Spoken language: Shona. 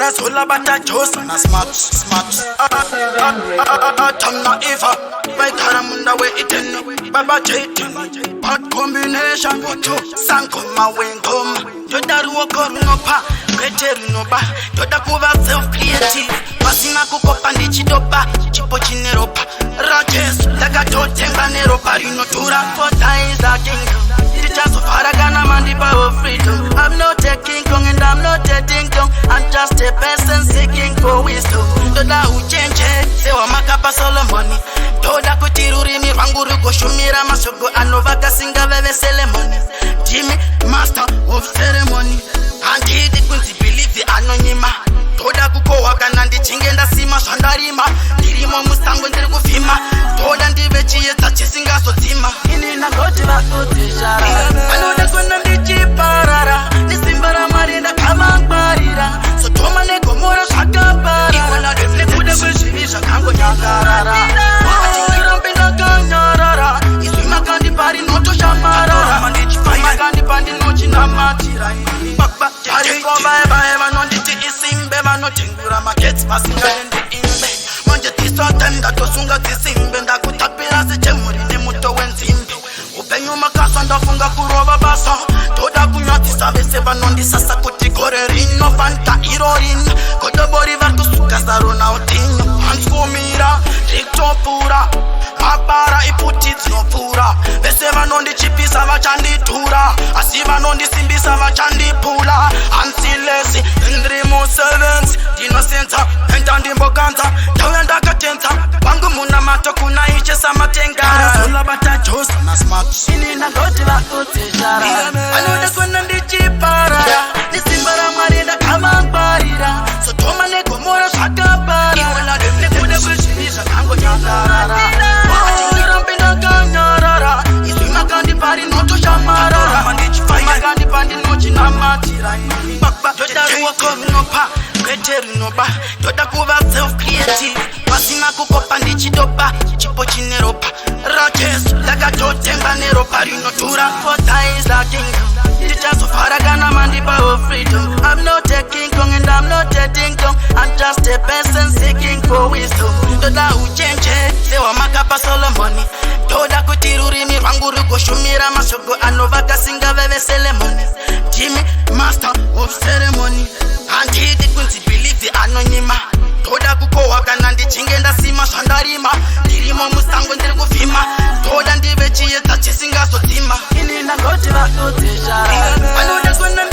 Gara sola bata chosa na smart Tamna Eva By Karamunda we iten Baba Jaitin Hot combination Sanko mawengom Jodaru okorunopa Kweterunoba Jodakuva self-creative Masina kukopa ndichidoba Chipo chineropa Rajes Lagatotenga neropa Rinotura for ties are kingdom Just of Haragana Mandiba of freedom. I'm not a king kong and I'm not a ding dong. I'm just a person seeking for wisdom. Toda uchenje, sewa makapa Solomoni. Toda kutiruri mi wanguru kushumira masogo. Anovaka singa veve selemoni. Jimmy, master of ceremony. And he did kunzi believe the anonyma. Toda kuko wakanandi chingenda sima shandarima. Kirimo mustango ndiri kufima. Toda ndivechi yeta chisinga sotima. Ini na goti va utishara. Anoda kona ndichi parara. Nisimbara marina kama barira. Sotoma neko mora shakabara. Iwala defle kude kushimisha kango nyakarara. Wakati mpenda kanyarara. Iswima kandi pari noto shamarara. Makandi pandi nochi na matira. Bakba jari koba eba eba nonditi isimbe. Mano tengura makets pasinga ndi imbe. Manje tiso tenda tosunga tisimbe. Ndakutapira sechemuri nemuto wenzimbe. Upenyu makasa ndafunga kuroba basa. Toda kunyati sabe seba nondi sasa kuti kore rino fanta irorin. Kodobori vartu suka sarona otinyo. Hanskumira, riktopura. Mabara iputit no pura. Beseva nondi chipisa vachandi tura. Asiva nondi simbisa vachandi pula. Ansilesi, indrimo servants. Dinocenta, entandi mboganta. Tawenda katenta. Wangu muna mato kuna iche samatenga. Gara sola bata chosa na smart. Ini na goti va utishara. Anoda kuna ndichi parara. Nisimbara marina kama barira. Sotoma neko mora shakabara. Iwala defle kude kushimisha kango nyakarara. Wakati mpenda kanyarara. Iswima kandi pari noto shamarara. Makandi pandi nochi na matira. Joda kuokorunopa Kweterunoba Joda kuva self-creative Masina kukopa ndichidoba Chipo chineropa Rajes Lagatotenga neropa Rinotura for ties are kingdom Just of Haragana Mandiba of freedom. I'm not a king kong and I'm not a ding dong. I'm just a person seeking for wisdom. Toda uchenje sewa makapa Solomoni. Toda kutiruri mi wanguru kushumira masogo. Anovaka singa veve selemoni. Jimmy, master of ceremony. And he did kunzi believe the anonyma. Toda kuko wakanandi chingenda sima shandarima. Kirimo mustango ndiri kufima. Toda ndivechi yeta chisinga sotima. Ini na goti va utishara. Anoda kona